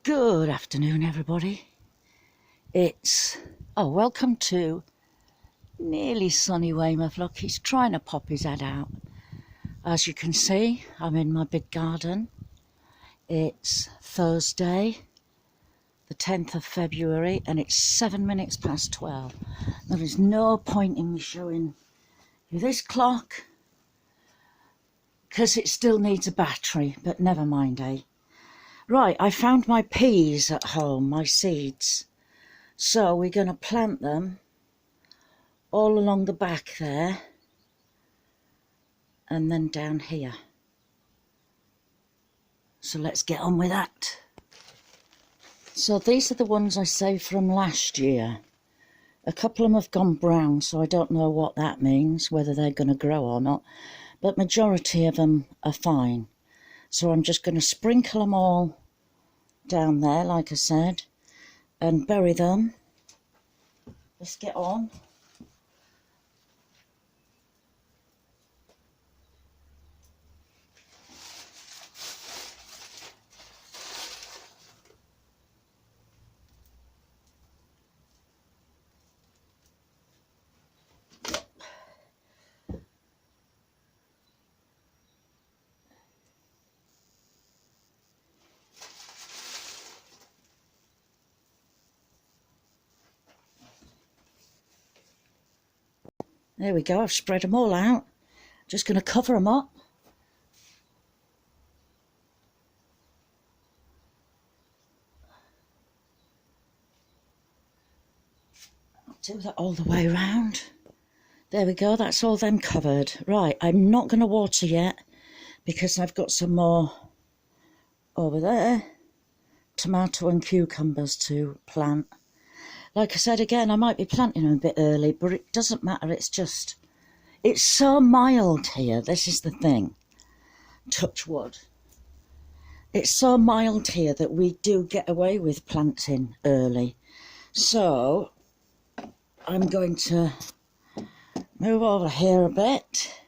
Good afternoon, everybody. Welcome to nearly sunny Weymouth. Look, he's trying to pop his head out. As you can see, I'm in my big garden. It's Thursday, the 10th of February, and it's 7 minutes past 12. There is no point in me showing you this clock, because it still needs a battery, but never mind, eh? Right, I found my peas at home, my seeds. So we're going to plant them all along the back there and then down here. So let's get on with that. So these are the ones I saved from last year. A couple of them have gone brown, so I don't know what that means, whether they're going to grow or not. But majority of them are fine. So I'm just going to sprinkle them all down there, like I said, and bury them. Let's get on. There we go, I've spread them all out. Just going to cover them up. I'll do that all the way around. There we go, that's all them covered. Right, I'm not going to water yet because I've got some more over there. Tomato and cucumbers to plant. Like I said again, I might be planting them a bit early, but it doesn't matter. It's so mild here. This is the thing. Touch wood. It's so mild here that we do get away with planting early. So I'm going to move over here a bit.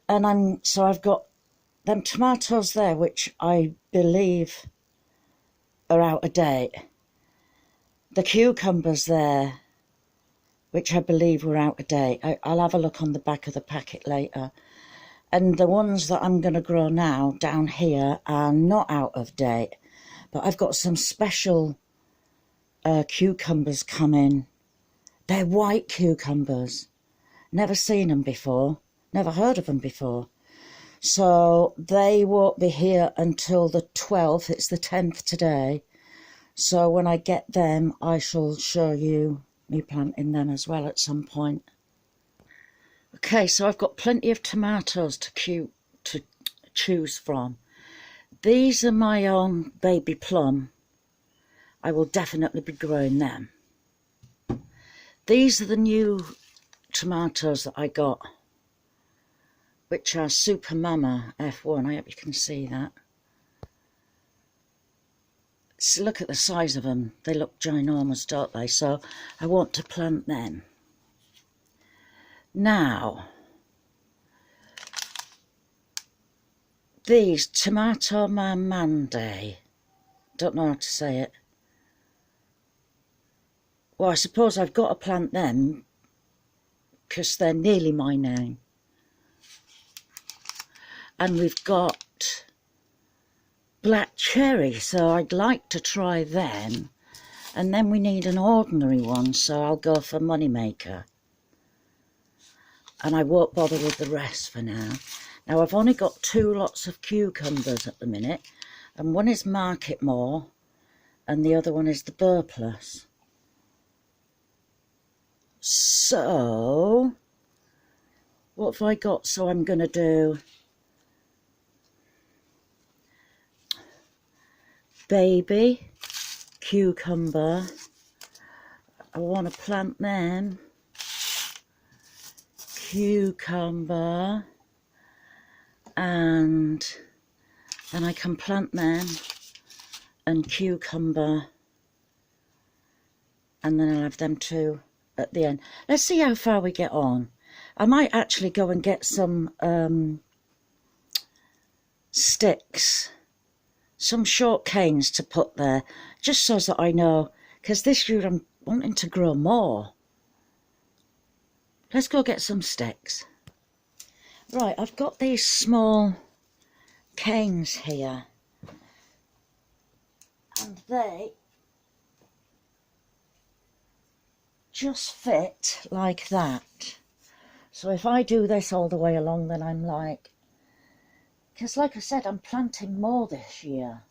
And I've got them tomatoes there, which I believe are out of date. The cucumbers there, which I believe were out of date. I'll have a look on the back of the packet later. And the ones that I'm going to grow now down here are not out of date. But I've got some special cucumbers coming. They're white cucumbers. Never seen them before. Never heard of them before. So they won't be here until the 12th. It's the 10th today. So when I get them, I shall show you me planting them as well at some point. Okay, so I've got plenty of tomatoes to choose from. These are my own baby plum. I will definitely be growing them. These are the new tomatoes that I got, which are Super Mama F1. I hope you can see that. So look at the size of them. They look ginormous, don't they? So I want to plant them. Now, these Tomato Mamande, don't know how to say it. Well, I suppose I've got to plant them because they're nearly my name. And we've got black cherry, so I'd like to try them. And then we need an ordinary one, so I'll go for Moneymaker. And I won't bother with the rest for now. Now, I've only got 2 lots of cucumbers at the minute, and one is Market More, and the other one is the Burr Plus. So, what have I got? So I'm going to do baby cucumber. I want to plant them. Cucumber, and then I can plant them and cucumber, and then I'll have them too at the end. Let's see how far we get on. I might actually go and get some sticks some short canes to put there, just so that I know, because this year I'm wanting to grow more. Let's go get some sticks. Right, I've got these small canes here, and they just fit like that. So if I do this all the way along, then I'm like, because like I said, I'm planting more this year.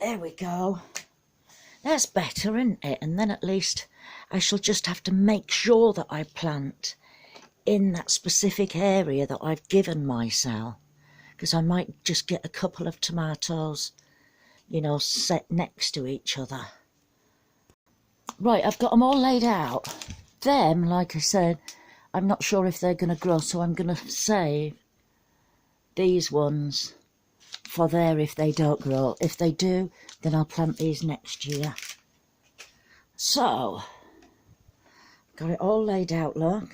There we go. That's better, isn't it? And then at least I shall just have to make sure that I plant in that specific area that I've given myself, because I might just get a couple of tomatoes, you know, set next to each other. Right, I've got them all laid out. Them, like I said, I'm not sure if they're going to grow, so I'm going to save these ones for there if they don't grow. If they do, then I'll plant these next year. So, got it all laid out, look.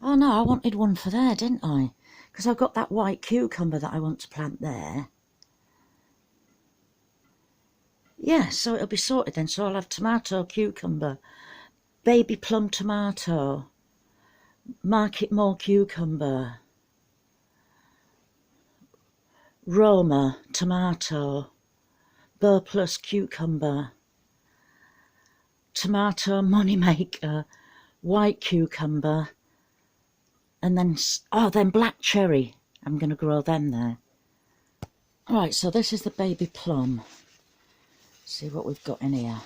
Oh no, I wanted one for there, didn't I? Because I've got that white cucumber that I want to plant there. Yeah, so it'll be sorted then. So I'll have tomato, cucumber, baby plum tomato, Market More cucumber, Roma tomato, Burr Plus cucumber, tomato moneymaker, white cucumber, and then, then black cherry. I'm going to grow them there. Right, so this is the baby plum. See what we've got in here.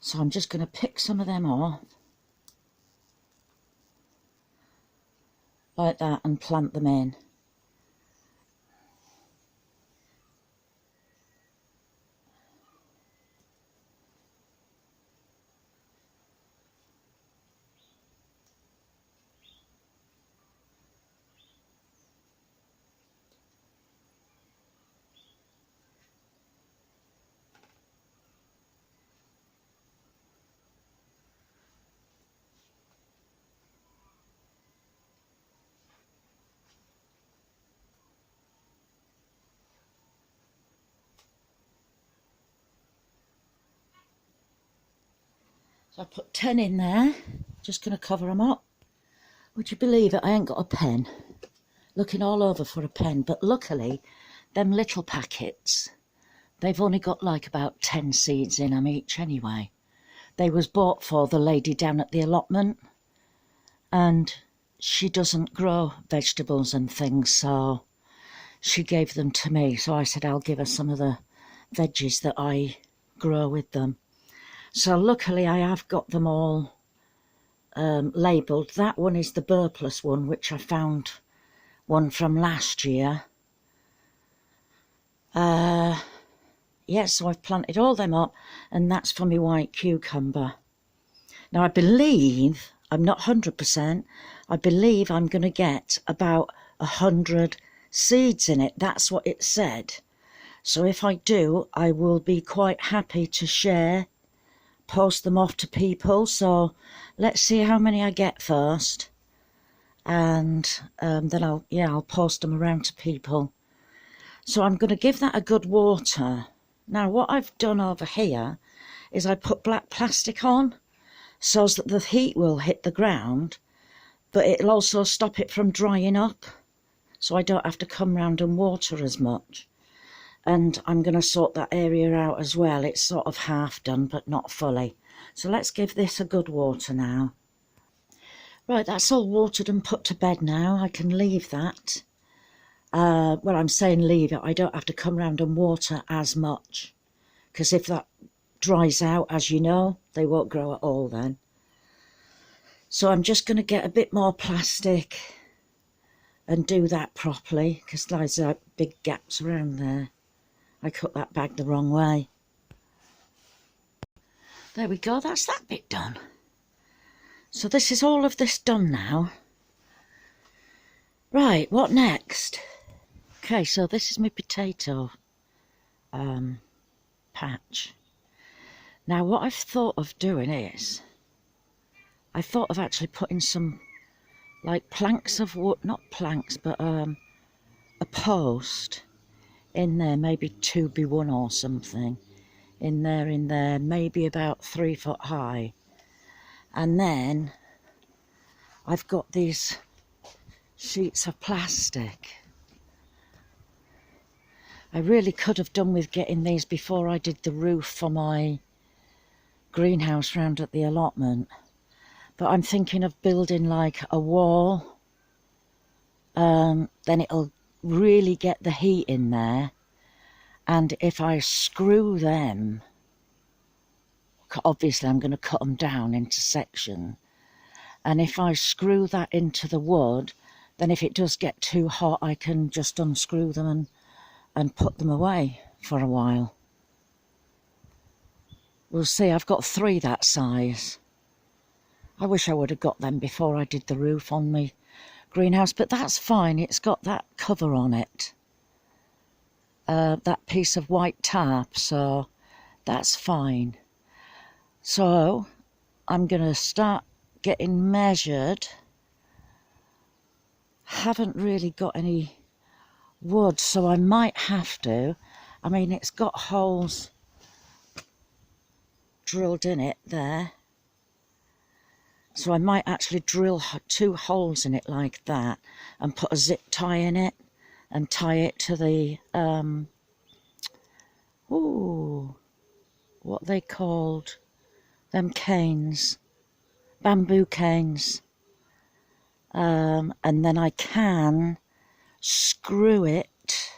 So I'm just going to pick some of them off, like that, and plant them in. So I put 10 in there, just going to cover them up. Would you believe it, I ain't got a pen. Looking all over for a pen, but luckily, them little packets, they've only got like about 10 seeds in them each anyway. They was bought for the lady down at the allotment, and she doesn't grow vegetables and things, so she gave them to me. So I said I'll give her some of the veggies that I grow with them. So luckily I have got them all labelled. That one is the Burr Plus one, which I found one from last year. Yeah, so I've planted all them up, and that's for my white cucumber. Now I believe, I'm not 100%, I believe I'm going to get about 100 seeds in it. That's what it said. So if I do, I will be quite happy to share, post them off to people. So let's see how many I get first, and then I'll post them around to people. So I'm going to give that a good water. Now what I've done over here is I put black plastic on so that the heat will hit the ground, but it'll also stop it from drying up, so I don't have to come round and water as much. And I'm going to sort that area out as well. It's sort of half done, but not fully. So let's give this a good water now. Right, that's all watered and put to bed now. I can leave that. Well, I'm saying leave it. I don't have to come round and water as much, because if that dries out, as you know, they won't grow at all then. So I'm just going to get a bit more plastic and do that properly, because there's big gaps around there. I cut that bag the wrong way. There we go, that's that bit done. So this is all of this done now. Right, what next? Okay, so this is my potato patch. Now what I've thought of doing is, I thought of actually putting some like planks of wood, not planks, but a post in there, maybe 2x1 or something, in there, maybe about 3 foot high. And then I've got these sheets of plastic. I really could have done with getting these before I did the roof for my greenhouse round at the allotment. But I'm thinking of building like a wall. Then it'll really get the heat in there. And if I screw them, obviously I'm going to cut them down into sections. And if I screw that into the wood, then if it does get too hot, I can just unscrew them and put them away for a while. We'll see. I've got 3 that size. I wish I would have got them before I did the roof on my greenhouse, but that's fine. It's got that cover on it, that piece of white tarp, so that's fine. So I'm going to start getting measured. Haven't really got any wood, so I might have to. I mean, it's got holes drilled in it there, so I might actually drill 2 holes in it like that and put a zip tie in it and tie it to the what they called them canes, bamboo canes, and then I can screw it.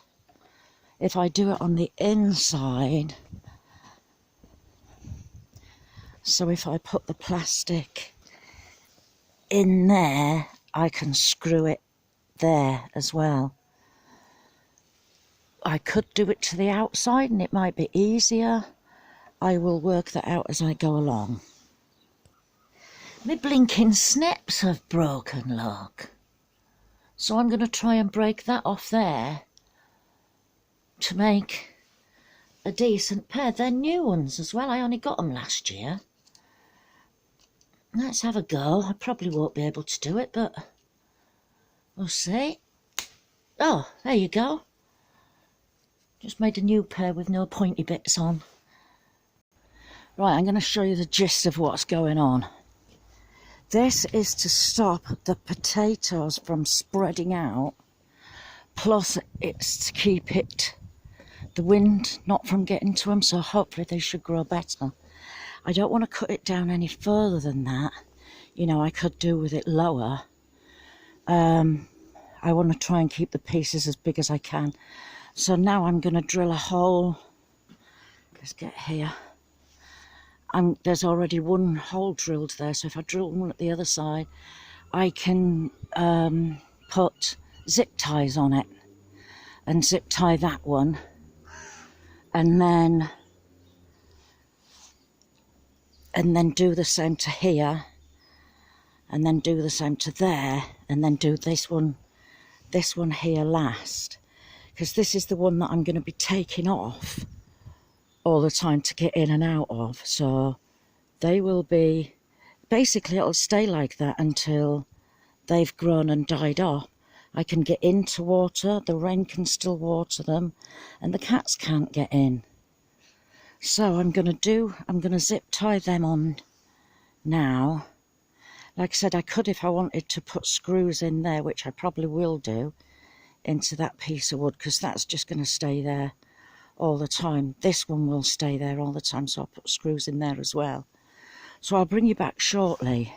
If I do it on the inside, so if I put the plastic in there, I can screw it there as well. I could do it to the outside and it might be easier. I will work that out as I go along. My blinking snips have broken, look. So I'm going to try and break that off there to make a decent pair. They're new ones as well. I only got them last year. Let's have a go. I probably won't be able to do it, but we'll see. Oh, there you go. Just made a new pair with no pointy bits on. Right, I'm going to show you the gist of what's going on. This is to stop the potatoes from spreading out, plus it's to keep the wind not from getting to them, so hopefully they should grow better. I don't want to cut it down any further than that. You know, I could do with it lower. I want to try and keep the pieces as big as I can. So now I'm going to drill a hole. Let's get here. There's already 1 hole drilled there, so if I drill one at the other side, I can put zip ties on it and zip tie that one, and then do the same to here, and then do the same to there, and then do this one here last, because this is the one that I'm going to be taking off all the time to get in and out of. So they will be, basically it'll stay like that until they've grown and died off. I can get into water, the rain can still water them, and the cats can't get in. So I'm going to zip tie them on now. Like I said, I could, if I wanted, to put screws in there, which I probably will do, into that piece of wood, because that's just going to stay there all the time. This one will stay there all the time, so I'll put screws in there as well. So I'll bring you back shortly.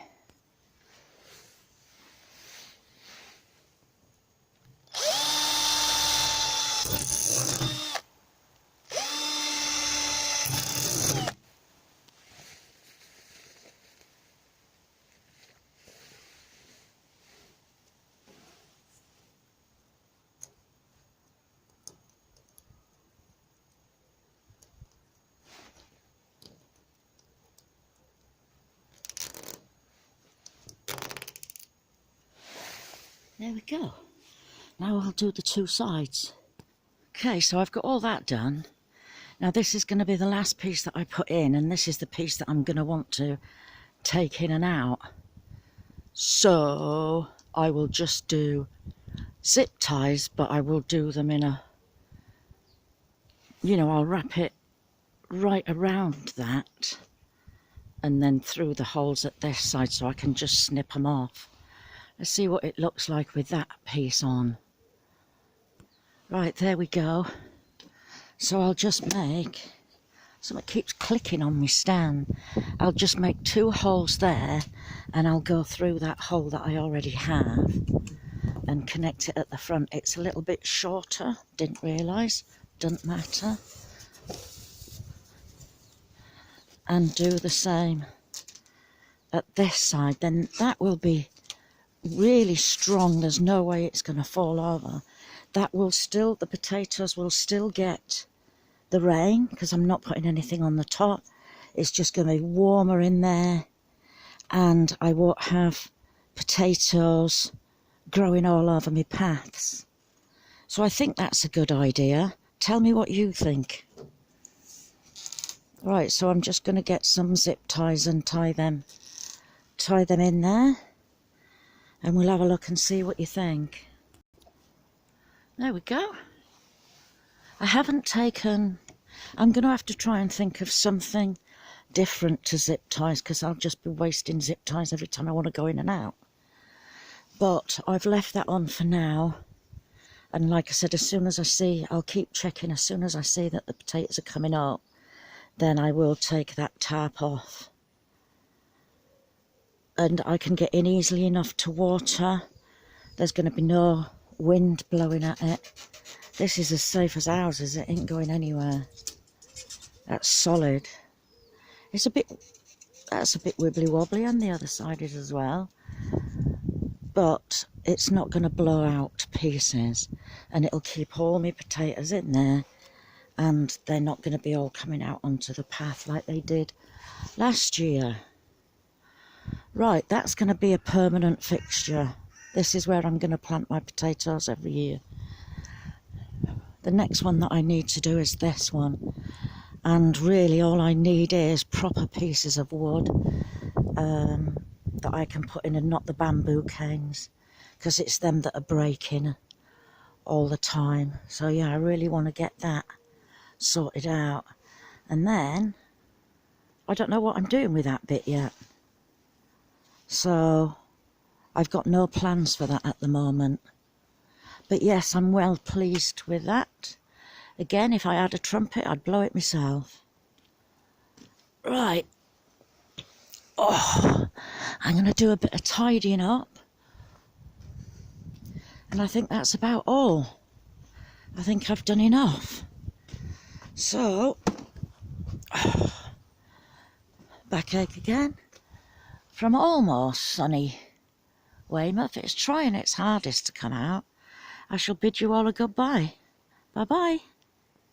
There we go. Now I'll do the 2 sides. Okay, so I've got all that done. Now this is going to be the last piece that I put in, and this is the piece that I'm going to want to take in and out. So I will just do zip ties, but I will do them in a, I'll wrap it right around that and then through the holes at this side so I can just snip them off. Let's see what it looks like with that piece on. Right, there we go. So I'll just make, something keeps clicking on my stand. I'll just make 2 holes there and I'll go through that hole that I already have and connect it at the front. It's a little bit shorter, didn't realise, doesn't matter. And do the same at this side, then that will be really strong. There's no way it's going to fall over. That will still, the potatoes will still get the rain because I'm not putting anything on the top. It's just going to be warmer in there and I won't have potatoes growing all over my paths. So I think that's a good idea. Tell me what you think. Right, so I'm just going to get some zip ties and tie them in there, and we'll have a look and see what you think. There we go. I haven't taken, I'm going to have to try and think of something different to zip ties because I'll just be wasting zip ties every time I want to go in and out. But I've left that on for now, and like I said, as soon as I see, I'll keep checking, as soon as I see that the potatoes are coming up, then I will take that tarp off. And I can get in easily enough to water. There's going to be no wind blowing at it. This is as safe as houses, it ain't going anywhere. That's solid. It's a bit, that's a bit wibbly wobbly, and the other side is as well. But it's not going to blow out to pieces, and it'll keep all my potatoes in there, and they're not going to be all coming out onto the path like they did last year. Right, that's going to be a permanent fixture. This is where I'm going to plant my potatoes every year. The next one that I need to do is this one. And really all I need is proper pieces of wood that I can put in and not the bamboo canes, because it's them that are breaking all the time. So yeah, I really want to get that sorted out. And then I don't know what I'm doing with that bit yet. So I've got no plans for that at the moment. But yes, I'm well pleased with that. Again, if I had a trumpet, I'd blow it myself. Right. Oh, I'm going to do a bit of tidying up. And I think that's about all. I think I've done enough. So, backache again. From almost sunny Weymouth, it's trying its hardest to come out. I shall bid you all a goodbye. Bye-bye.